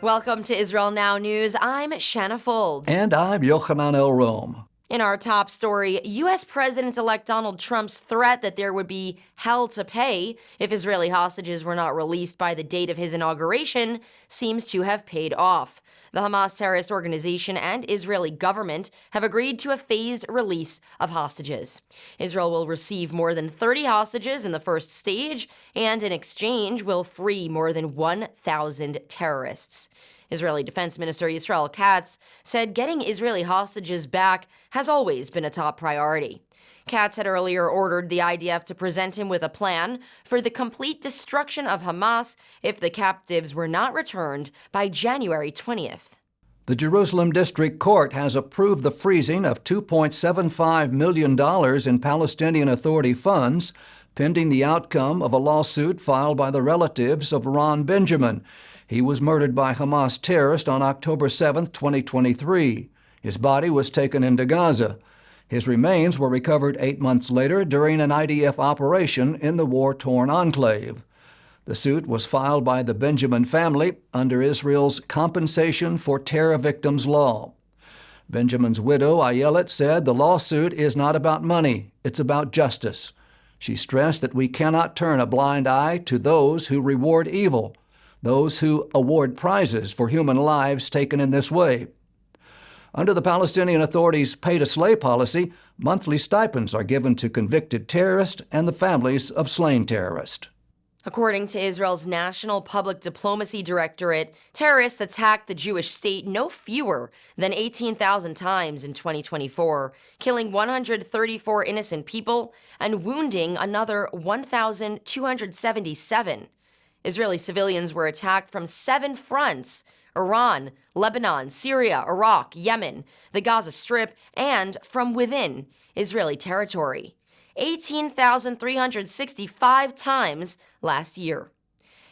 Welcome to Israel Now News. I'm Shanna Fuld. And I'm Yochanan Elrom. In our top story, U.S. President-elect Donald Trump's threat that there would be hell to pay if Israeli hostages were not released by the date of his inauguration seems to have paid off. The Hamas terrorist organization and Israeli government have agreed to a phased release of hostages. Israel will receive more than 30 hostages in the first stage, and in exchange will free more than 1,000 terrorists. Israeli Defense Minister Yisrael Katz said getting Israeli hostages back has always been a top priority. Katz had earlier ordered the IDF to present him with a plan for the complete destruction of Hamas if the captives were not returned by January 20th. The Jerusalem District Court has approved the freezing of $2.75 million in Palestinian Authority funds, pending the outcome of a lawsuit filed by the relatives of Ron Benjamin. He was murdered by Hamas terrorists on October 7, 2023. His body was taken into Gaza. His remains were recovered 8 months later during an IDF operation in the war-torn enclave. The suit was filed by the Benjamin family under Israel's Compensation for Terror Victims law. Benjamin's widow, Ayelet, said the lawsuit is not about money, it's about justice. She stressed that we cannot turn a blind eye to those who reward evil, those who award prizes for human lives taken in this way. Under the Palestinian Authority's pay-to-slay policy, monthly stipends are given to convicted terrorists and the families of slain terrorists. According to Israel's National Public Diplomacy Directorate, terrorists attacked the Jewish state no fewer than 18,000 times in 2024, killing 134 innocent people and wounding another 1,277. Israeli civilians were attacked from 7 fronts: Iran, Lebanon, Syria, Iraq, Yemen, the Gaza Strip, and from within Israeli territory. 18,365 times last year.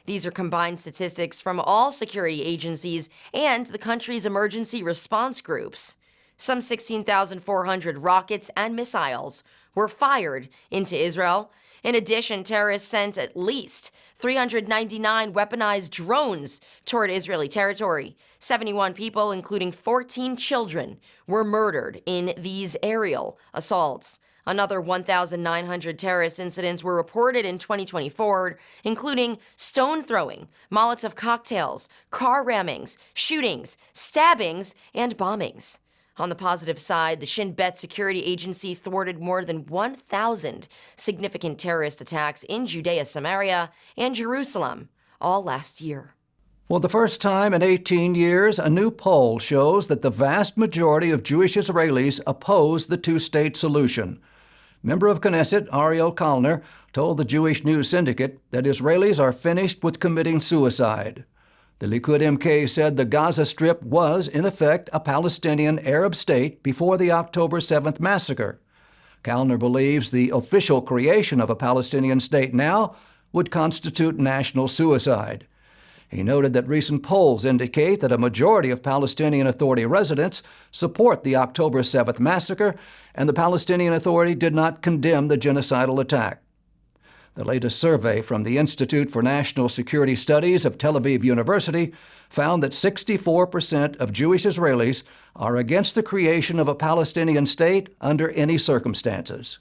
These are combined statistics from all security agencies and the country's emergency response groups. Some 16,400 rockets and missiles were fired into Israel. In addition, terrorists sent at least 399 weaponized drones toward Israeli territory. 71 people, including 14 children, were murdered in these aerial assaults. Another 1,900 terrorist incidents were reported in 2024, including stone throwing, Molotov cocktails, car rammings, shootings, stabbings, and bombings. On the positive side, the Shin Bet security agency thwarted more than 1,000 significant terrorist attacks in Judea, Samaria, and Jerusalem, all last year. For the first time in 18 years, a new poll shows that the vast majority of Jewish Israelis oppose the two-state solution. Member of Knesset Ariel Kalner told the Jewish News Syndicate that Israelis are finished with committing suicide. The Likud MK said the Gaza Strip was, in effect, a Palestinian Arab state before the October 7th massacre. Kalner believes the official creation of a Palestinian state now would constitute national suicide. He noted that recent polls indicate that a majority of Palestinian Authority residents support the October 7th massacre, and the Palestinian Authority did not condemn the genocidal attack. The latest survey from the Institute for National Security Studies of Tel Aviv University found that 64% of Jewish Israelis are against the creation of a Palestinian state under any circumstances.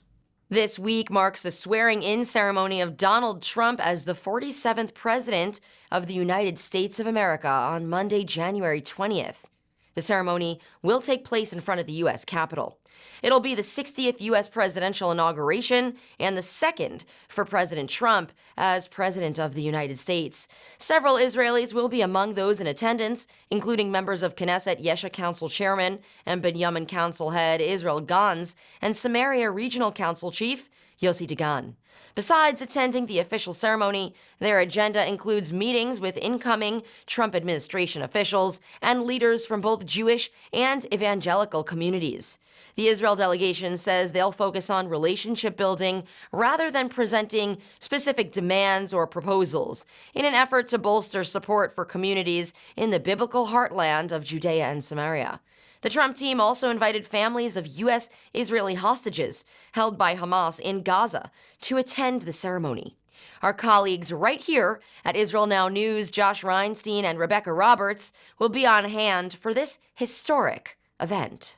This week marks the swearing-in ceremony of Donald Trump as the 47th President of the United States of America on Monday, January 20th. The ceremony will take place in front of the U.S. Capitol. It'll be the 60th U.S. presidential inauguration and the second for President Trump as President of the United States. Several Israelis will be among those in attendance, including members of Knesset Yesha Council Chairman and Binyamin Council Head Israel Gans and Samaria Regional Council Chief Yossi Dagan. Besides attending the official ceremony, their agenda includes meetings with incoming Trump administration officials and leaders from both Jewish and evangelical communities. The Israel delegation says they'll focus on relationship building rather than presenting specific demands or proposals in an effort to bolster support for communities in the biblical heartland of Judea and Samaria. The Trump team also invited families of U.S. Israeli hostages held by Hamas in Gaza to attend the ceremony. Our colleagues right here at Israel Now News, Josh Reinstein and Rebecca Roberts, will be on hand for this historic event.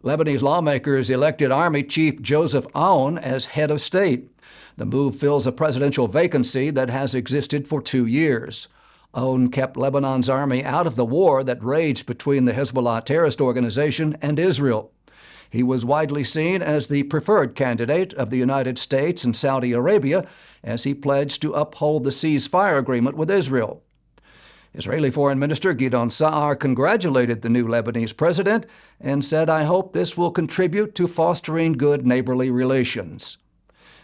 Lebanese lawmakers elected Army Chief Joseph Aoun as head of state. The move fills a presidential vacancy that has existed for 2 years. Aoun kept Lebanon's army out of the war that raged between the Hezbollah terrorist organization and Israel. He was widely seen as the preferred candidate of the United States and Saudi Arabia as he pledged to uphold the ceasefire agreement with Israel. Israeli Foreign Minister Gideon Sa'ar congratulated the new Lebanese president and said, "I hope this will contribute to fostering good neighborly relations."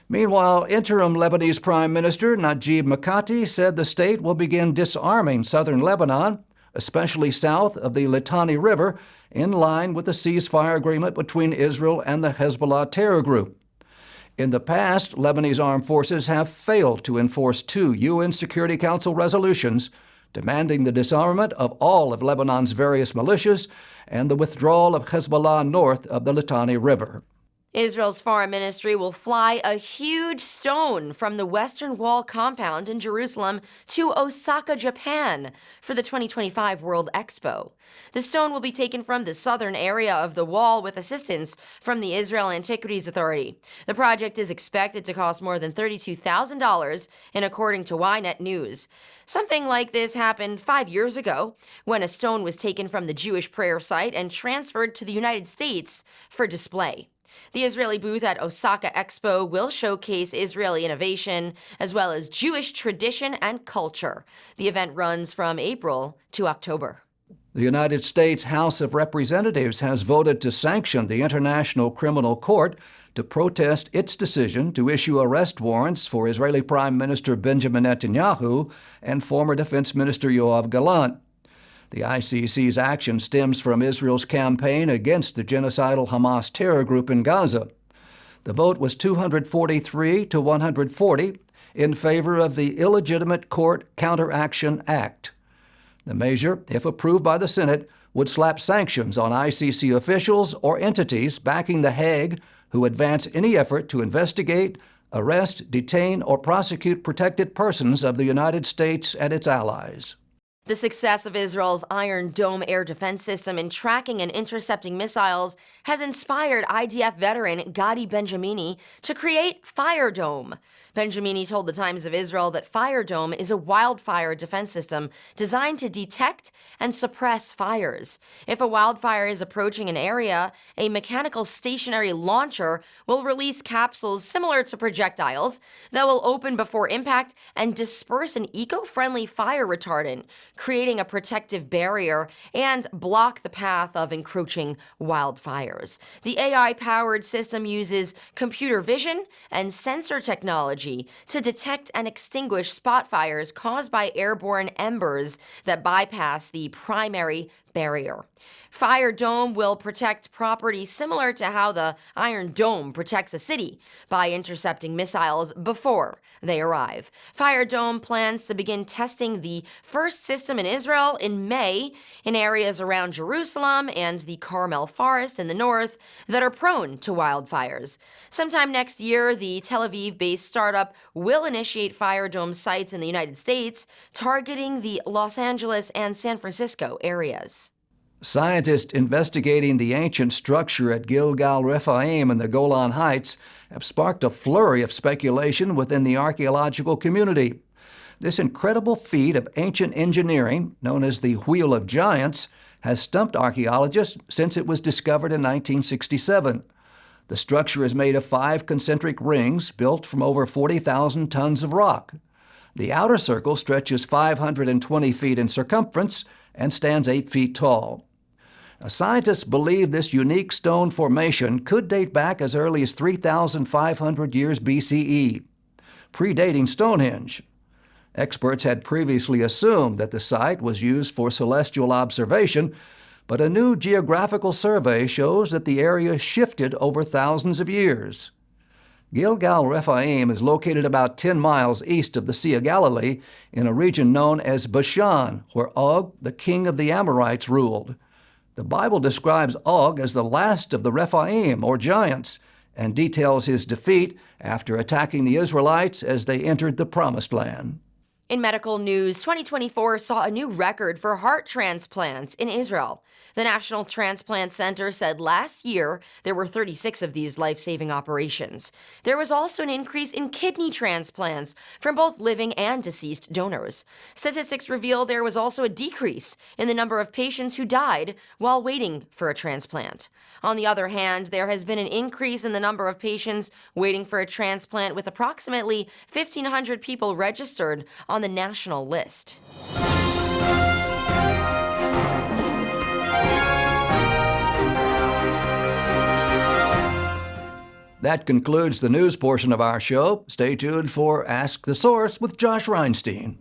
Meanwhile, interim Lebanese Prime Minister Najib Mikati said the state will begin disarming southern Lebanon, especially south of the Litani River, in line with the ceasefire agreement between Israel and the Hezbollah terror group. In the past, Lebanese armed forces have failed to enforce 2 UN Security Council resolutions demanding the disarmament of all of Lebanon's various militias and the withdrawal of Hezbollah north of the Litani River. Israel's foreign ministry will fly a huge stone from the Western Wall compound in Jerusalem to Osaka, Japan, for the 2025 World Expo. The stone will be taken from the southern area of the wall with assistance from the Israel Antiquities Authority. The project is expected to cost more than $32,000, according to Ynet News. Something like this happened 5 years ago when a stone was taken from the Jewish prayer site and transferred to the United States for display. The Israeli booth at Osaka Expo will showcase Israeli innovation as well as Jewish tradition and culture. The event runs from April to October. The United States House of Representatives has voted to sanction the International Criminal Court to protest its decision to issue arrest warrants for Israeli Prime Minister Benjamin Netanyahu and former Defense Minister Yoav Gallant. The ICC's action stems from Israel's campaign against the genocidal Hamas terror group in Gaza. The vote was 243 to 140 in favor of the Illegitimate Court Counteraction Act. The measure, if approved by the Senate, would slap sanctions on ICC officials or entities backing The Hague who advance any effort to investigate, arrest, detain, or prosecute protected persons of the United States and its allies. The success of Israel's Iron Dome air defense system in tracking and intercepting missiles has inspired IDF veteran Gadi Benjamini to create Fire Dome. Benjamini told the Times of Israel that Fire Dome is a wildfire defense system designed to detect and suppress fires. If a wildfire is approaching an area, a mechanical stationary launcher will release capsules similar to projectiles that will open before impact and disperse an eco-friendly fire retardant, creating a protective barrier and block the path of encroaching wildfires. The AI-powered system uses computer vision and sensor technology to detect and extinguish spot fires caused by airborne embers that bypass the primary barrier. Fire Dome will protect property similar to how the Iron Dome protects a city by intercepting missiles before they arrive. Fire Dome plans to begin testing the first system in Israel in May in areas around Jerusalem and the Carmel Forest in the north that are prone to wildfires. Sometime next year, the Tel Aviv-based startup will initiate Fire Dome sites in the United States, targeting the Los Angeles and San Francisco areas. Scientists investigating the ancient structure at Gilgal Rephaim in the Golan Heights have sparked a flurry of speculation within the archaeological community. This incredible feat of ancient engineering, known as the Wheel of Giants, has stumped archaeologists since it was discovered in 1967. The structure is made of 5 concentric rings built from over 40,000 tons of rock. The outer circle stretches 520 feet in circumference and stands 8 feet tall. Scientists believe this unique stone formation could date back as early as 3,500 years BCE, predating Stonehenge. Experts had previously assumed that the site was used for celestial observation, but a new geographical survey shows that the area shifted over thousands of years. Gilgal Rephaim is located about 10 miles east of the Sea of Galilee in a region known as Bashan, where Og, the king of the Amorites, ruled. The Bible describes Og as the last of the Rephaim, or giants, and details his defeat after attacking the Israelites as they entered the Promised Land. In medical news, 2024 saw a new record for heart transplants in Israel. The National Transplant Center said last year there were 36 of these life-saving operations. There was also an increase in kidney transplants from both living and deceased donors. Statistics reveal there was also a decrease in the number of patients who died while waiting for a transplant. On the other hand, there has been an increase in the number of patients waiting for a transplant, with approximately 1,500 people registered on the national list. That concludes the news portion of our show. Stay tuned for Ask the Source with Josh Reinstein.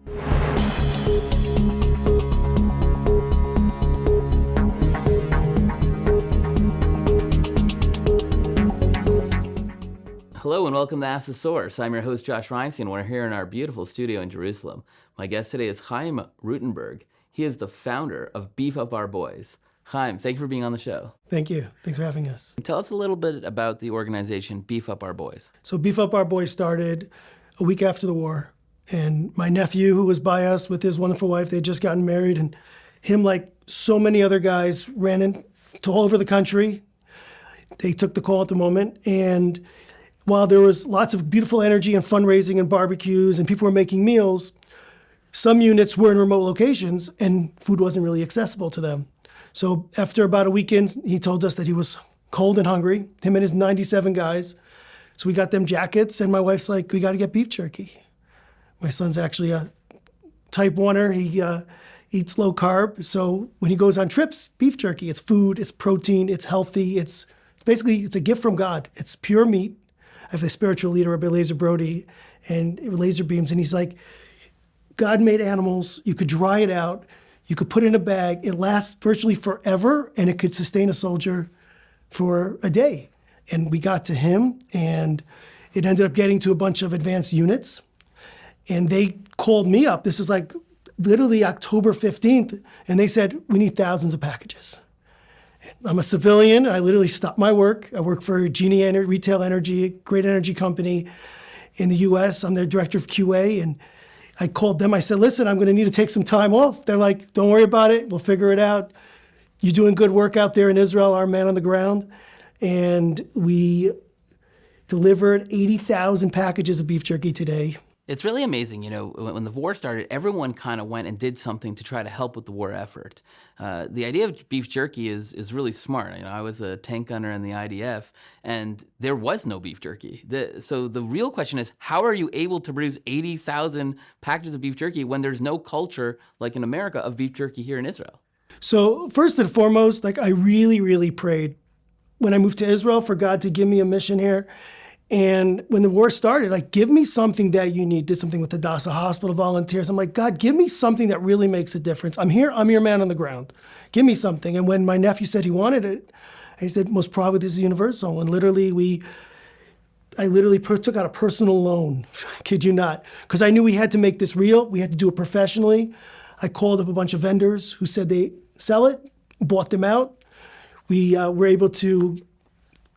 Hello and welcome to Ask the Source. I'm your host, Josh Reinstein. We're here in our beautiful studio in Jerusalem. My guest today is Chaim Rutenberg. He is the founder of Beef Up Our Boys. Chaim, thank you for being on the show. Thank you. Thanks for having us. Tell us a little bit about the organization Beef Up Our Boys. So Beef Up Our Boys started a week after the war. And my nephew, who was by us with his wonderful wife, they had just gotten married. And him, like so many other guys, ran into all over the country. They took the call at the moment. And while there was lots of beautiful energy and fundraising and barbecues and people were making meals, some units were in remote locations and food wasn't really accessible to them. So after about a weekend, he told us that he was cold and hungry, him and his 97 guys. So we got them jackets, and my wife's like, we got to get beef jerky. My son's actually a type 1er. He eats low carb. So when he goes on trips, beef jerky, it's food, it's protein, it's healthy. It's a gift from God. It's pure meat. I have a spiritual leader, Rabbi Laser Brody, and laser beams. And he's like, God made animals. You could dry it out. You could put it in a bag. It lasts virtually forever, and it could sustain a soldier for a day. And we got to him, and it ended up getting to a bunch of advanced units. And they called me up. This is like literally October 15th. And they said, we need thousands of packages. I'm a civilian. I literally stopped my work. I work for Genie Retail Energy, a great energy company in the U.S. I'm their director of QA. And I called them. I said, listen, I'm going to need to take some time off. They're like, don't worry about it. We'll figure it out. You're doing good work out there in Israel, our man on the ground. And we delivered 80,000 packages of beef jerky today. It's really amazing, when the war started, everyone kind of went and did something to try to help with the war effort. The idea of beef jerky is really smart. I was a tank gunner in the IDF, and there was no beef jerky. So the real question is, how are you able to produce 80,000 packages of beef jerky when there's no culture, like in America, of beef jerky here in Israel? So first and foremost, I really, really prayed when I moved to Israel for God to give me a mission here. And when the war started, give me something that you need. Did something with the Hadassah Hospital volunteers. I'm like, God, give me something that really makes a difference. I'm here. I'm your man on the ground. Give me something. And when my nephew said he wanted it, I said, most probably this is universal. And I literally took out a personal loan, kid you not, because I knew we had to make this real. We had to do it professionally. I called up a bunch of vendors who said they sell it, bought them out. We were able to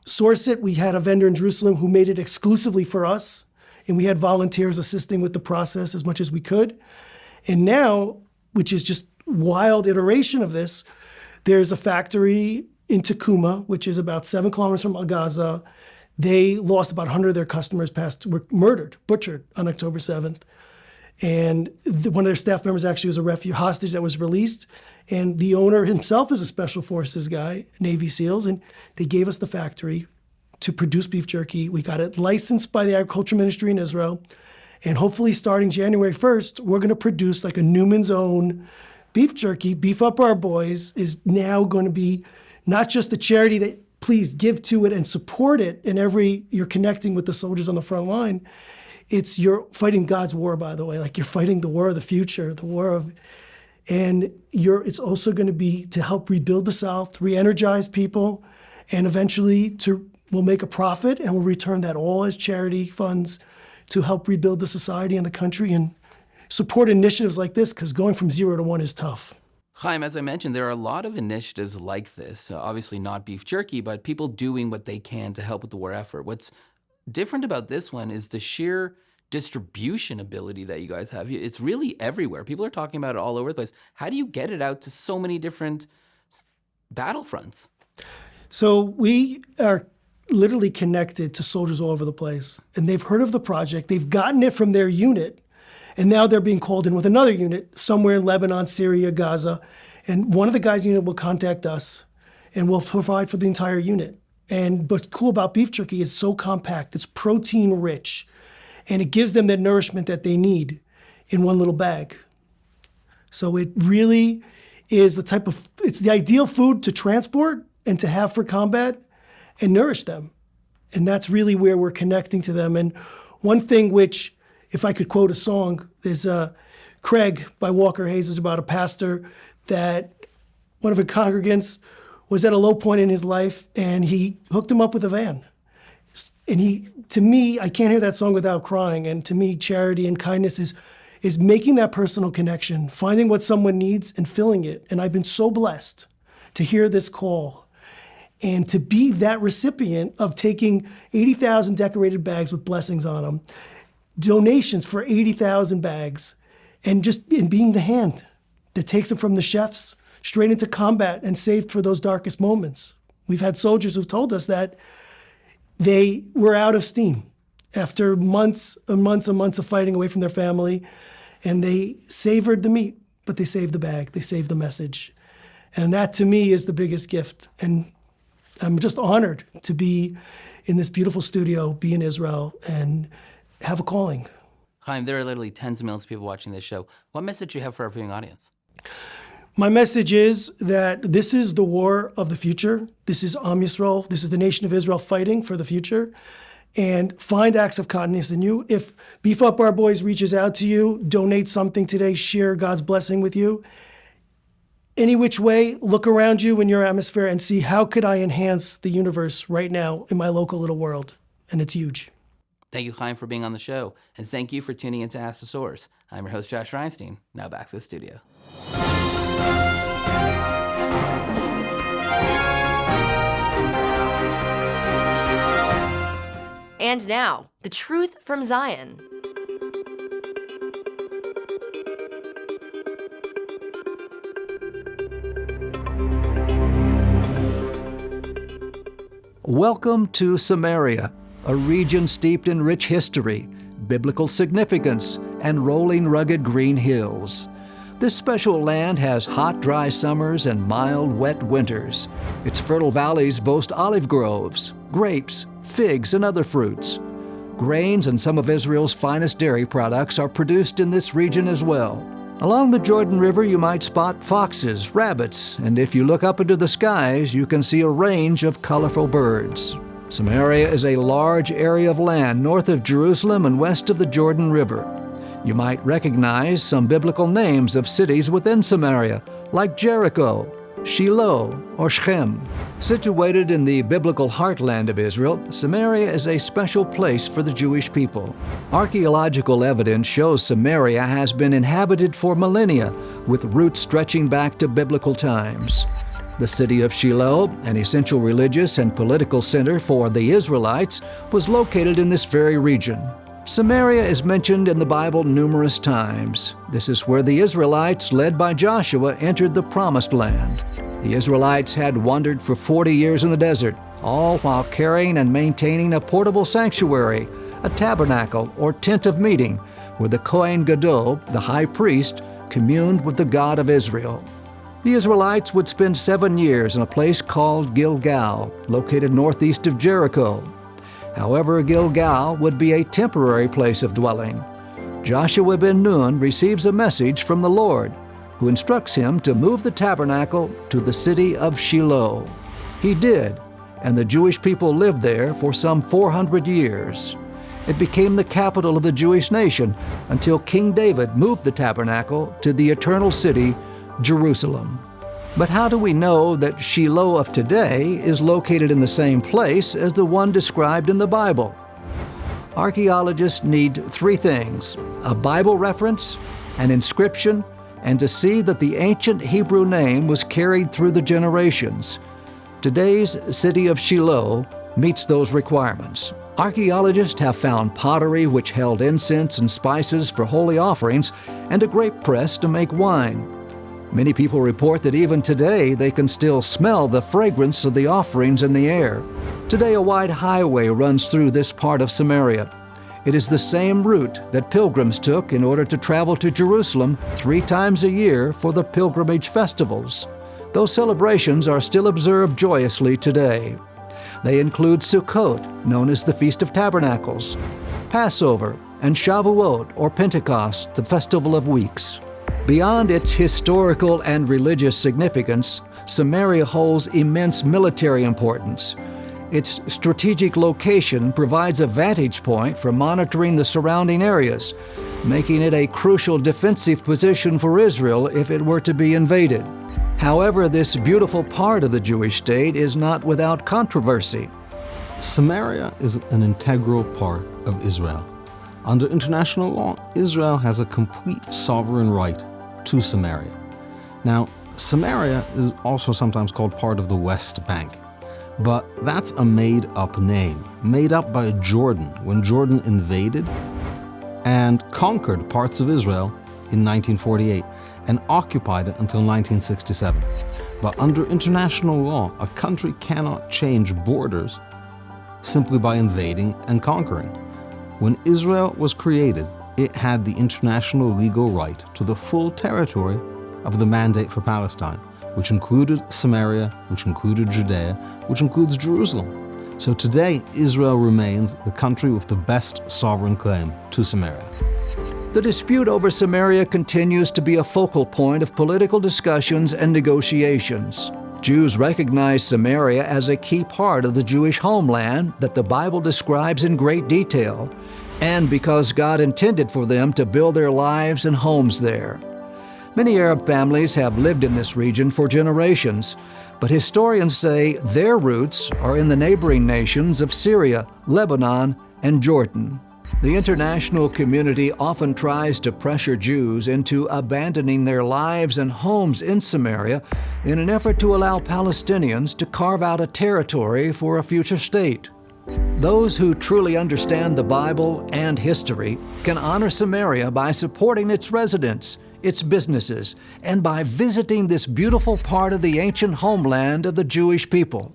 source it. We had a vendor in Jerusalem who made it exclusively for us, and we had volunteers assisting with the process as much as we could. And now, which is just wild iteration of this, there's a factory in Tecuma, which is about 7 kilometers from Gaza. They lost about 100 of their customers, were murdered, butchered on October 7th. And one of their staff members actually was a hostage that was released. And the owner himself is a Special Forces guy, Navy SEALs, and they gave us the factory to produce beef jerky. We got it licensed by the Agriculture Ministry in Israel. And hopefully starting January 1st, we're going to produce a Newman's Own beef jerky. Beef Up Our Boys is now going to be not just a charity that please give to it and support it, and you're connecting with the soldiers on the front line. You're fighting God's war, by the way. You're fighting the war of the future, and it's also going to be to help rebuild the South, re-energize people, and eventually we'll make a profit and we'll return that all as charity funds to help rebuild the society and the country and support initiatives like this, because going from 0 to 1 is tough. Chaim, as I mentioned, there are a lot of initiatives like this. Obviously not beef jerky, but people doing what they can to help with the war effort. What's different about this one is the sheer distribution ability that you guys have. It's really everywhere. People are talking about it all over the place. How do you get it out to so many different battlefronts? So we are literally connected to soldiers all over the place, and they've heard of the project. They've gotten it from their unit, and now they're being called in with another unit somewhere in Lebanon, Syria, Gaza. And one of the guys' unit will contact us, and we'll provide for the entire unit. And what's cool about beef jerky is so compact. It's protein rich, and it gives them the nourishment that they need in one little bag. So it really is it's the ideal food to transport and to have for combat and nourish them. And that's really where we're connecting to them. And one thing which, if I could quote a song, there's Craig by Walker Hayes, was about a pastor that one of his congregants was at a low point in his life, and he hooked him up with a van. And to me, I can't hear that song without crying. And to me, charity and kindness is making that personal connection, finding what someone needs and filling it. And I've been so blessed to hear this call and to be that recipient of taking 80,000 decorated bags with blessings on them, donations for 80,000 bags, and being the hand that takes it from the chefs straight into combat and saved for those darkest moments. We've had soldiers who've told us that they were out of steam after months and months and months of fighting away from their family, and they savored the meat, but they saved the bag, they saved the message. And that to me is the biggest gift. And I'm just honored to be in this beautiful studio, be in Israel, and have a calling. Chaim, there are literally tens of millions of people watching this show. What message do you have for our viewing audience? My message is that this is the war of the future. This is Am Yisrael. This is the nation of Israel fighting for the future. And find acts of kindness in you. If Beef Up Our Boys reaches out to you, donate something today, share God's blessing with you. Any which way, look around you in your atmosphere and see how could I enhance the universe right now in my local little world. And it's huge. Thank you, Chaim, for being on the show. And thank you for tuning in to Ask the Source. I'm your host, Josh Reinstein. Now back to the studio. And now, the truth from Zion. Welcome to Samaria, a region steeped in rich history, biblical significance, and rolling rugged green hills. This special land has hot, dry summers and mild, wet winters. Its fertile valleys boast olive groves, grapes, figs, and other fruits. Grains and some of Israel's finest dairy products are produced in this region as well. Along the Jordan River, you might spot foxes, rabbits, and if you look up into the skies, you can see a range of colorful birds. Samaria is a large area of land north of Jerusalem and west of the Jordan River. You might recognize some biblical names of cities within Samaria, like Jericho, Shiloh, or Shechem. Situated in the biblical heartland of Israel, Samaria is a special place for the Jewish people. Archaeological evidence shows Samaria has been inhabited for millennia, with roots stretching back to biblical times. The city of Shiloh, an essential religious and political center for the Israelites, was located in this very region. Samaria is mentioned in the Bible numerous times. This is where the Israelites, led by Joshua, entered the Promised Land. The Israelites had wandered for 40 years in the desert, all while carrying and maintaining a portable sanctuary, a tabernacle or tent of meeting, where the Kohen Gadol, the high priest, communed with the God of Israel. The Israelites would spend 7 years in a place called Gilgal, located northeast of Jericho. However, Gilgal would be a temporary place of dwelling. Joshua ben Nun receives a message from the Lord, who instructs him to move the tabernacle to the city of Shiloh. He did, and the Jewish people lived there for some 400 years. It became the capital of the Jewish nation until King David moved the tabernacle to the eternal city, Jerusalem. But how do we know that Shiloh of today is located in the same place as the one described in the Bible? Archaeologists need 3 things: a Bible reference, an inscription, and to see that the ancient Hebrew name was carried through the generations. Today's city of Shiloh meets those requirements. Archaeologists have found pottery which held incense and spices for holy offerings and a grape press to make wine. Many people report that even today they can still smell the fragrance of the offerings in the air. Today a wide highway runs through this part of Samaria. It is the same route that pilgrims took in order to travel to Jerusalem 3 times a year for the pilgrimage festivals. Those celebrations are still observed joyously today. They include Sukkot, known as the Feast of Tabernacles, Passover, and Shavuot, or Pentecost, the Festival of Weeks. Beyond its historical and religious significance, Samaria holds immense military importance. Its strategic location provides a vantage point for monitoring the surrounding areas, making it a crucial defensive position for Israel if it were to be invaded. However, this beautiful part of the Jewish state is not without controversy. Samaria is an integral part of Israel. Under international law, Israel has a complete sovereign right to Samaria. Now, Samaria is also sometimes called part of the West Bank. But that's a made-up name, made up by Jordan when Jordan invaded and conquered parts of Israel in 1948 and occupied it until 1967. But under international law, a country cannot change borders simply by invading and conquering. When Israel was created, it had the international legal right to the full territory of the Mandate for Palestine, which included Samaria, which included Judea, which includes Jerusalem. So today, Israel remains the country with the best sovereign claim to Samaria. The dispute over Samaria continues to be a focal point of political discussions and negotiations. Jews recognize Samaria as a key part of the Jewish homeland that the Bible describes in great detail, and because God intended for them to build their lives and homes there. Many Arab families have lived in this region for generations, but historians say their roots are in the neighboring nations of Syria, Lebanon, and Jordan. The international community often tries to pressure Jews into abandoning their lives and homes in Samaria in an effort to allow Palestinians to carve out a territory for a future state. Those who truly understand the Bible and history can honor Samaria by supporting its residents, its businesses, and by visiting this beautiful part of the ancient homeland of the Jewish people.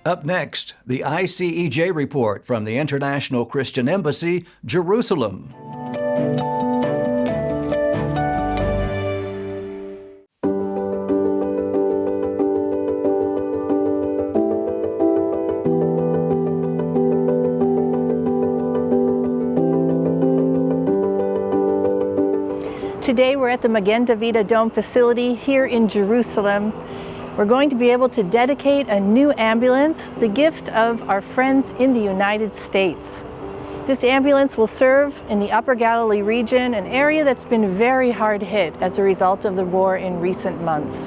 Up next, the ICEJ report from the International Christian Embassy, Jerusalem. Today we're at the Magen David Adom facility here in Jerusalem. We're going to be able to dedicate a new ambulance, the gift of our friends in the United States. This ambulance will serve in the Upper Galilee region, an area that's been very hard hit as a result of the war in recent months.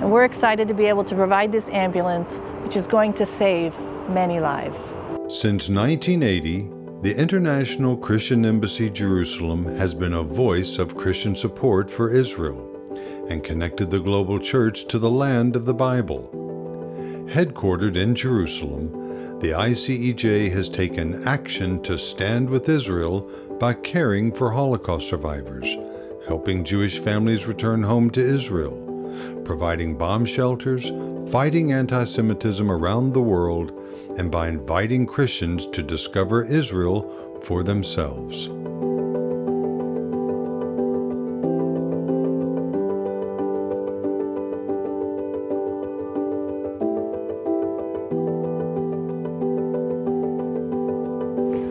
And we're excited to be able to provide this ambulance, which is going to save many lives. Since 1980, the International Christian Embassy Jerusalem has been a voice of Christian support for Israel and connected the global church to the land of the Bible. Headquartered in Jerusalem, the ICEJ has taken action to stand with Israel by caring for Holocaust survivors, helping Jewish families return home to Israel, providing bomb shelters, fighting anti-Semitism around the world, and by inviting Christians to discover Israel for themselves.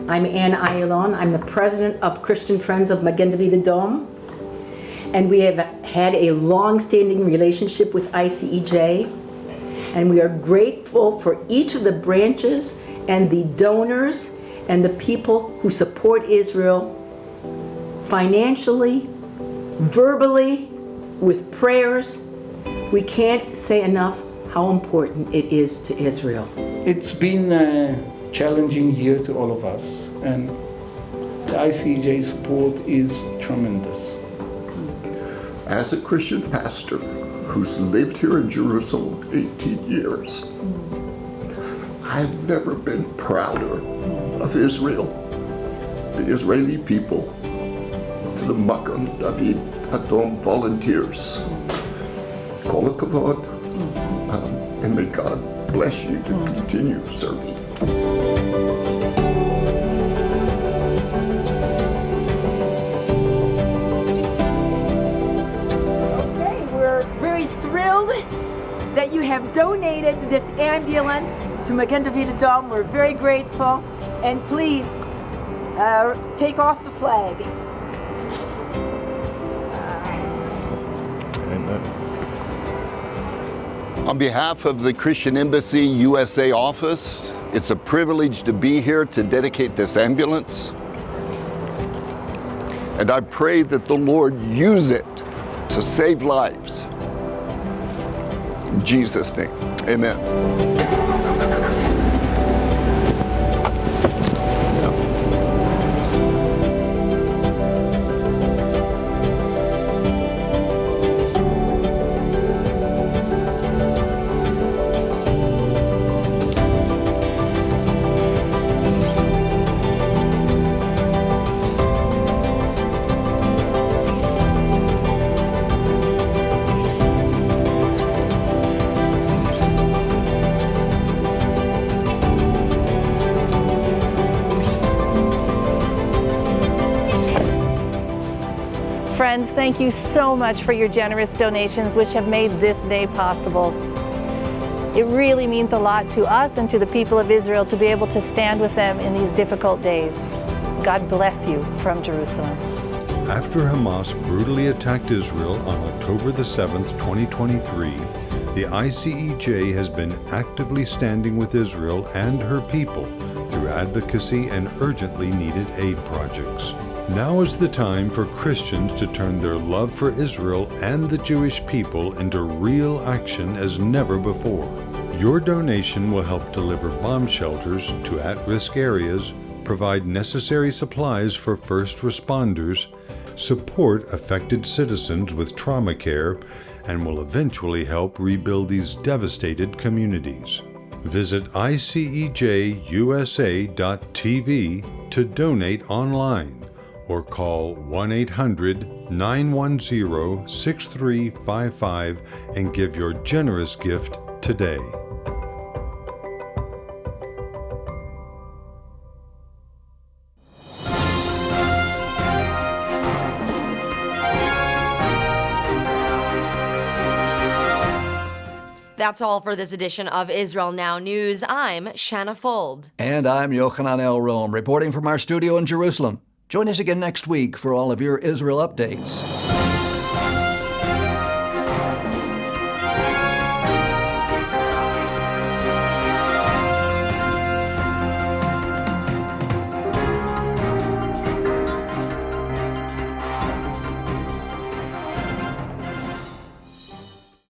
I'm Ann Ayalon. I'm the president of Christian Friends of Magen David Adom. And we have had a long-standing relationship with ICEJ. And we are grateful for each of the branches and the donors and the people who support Israel financially, verbally, with prayers. We can't say enough how important it is to Israel. It's been a challenging year to all of us, and the ICEJ support is tremendous. As a Christian pastor who's lived here in Jerusalem 18 years, I've never been prouder of Israel, the Israeli people, to the Magen David Adom volunteers. Kol hakavod, and may God bless you to continue serving. Okay, we're very thrilled that you have donated this ambulance to Magen David Adom. We're very grateful, and please take off the flag. On behalf of the Christian Embassy USA office, it's a privilege to be here to dedicate this ambulance. And I pray that the Lord use it to save lives. In Jesus' name, amen. Friends, thank you so much for your generous donations, which have made this day possible. It really means a lot to us and to the people of Israel to be able to stand with them in these difficult days. God bless you from Jerusalem. After Hamas brutally attacked Israel on October the 7th, 2023, the ICEJ has been actively standing with Israel and her people through advocacy and urgently needed aid projects. Now is the time for Christians to turn their love for Israel and the Jewish people into real action as never before. Your donation will help deliver bomb shelters to at-risk areas, provide necessary supplies for first responders, support affected citizens with trauma care, and will eventually help rebuild these devastated communities. Visit ICEJUSA.tv to donate online, or call 1-800-910-6355 and give your generous gift today. That's all for this edition of Israel Now News. I'm Shanna Fuld. And I'm Yochanan Elrom, reporting from our studio in Jerusalem. Join us again next week for all of your Israel updates.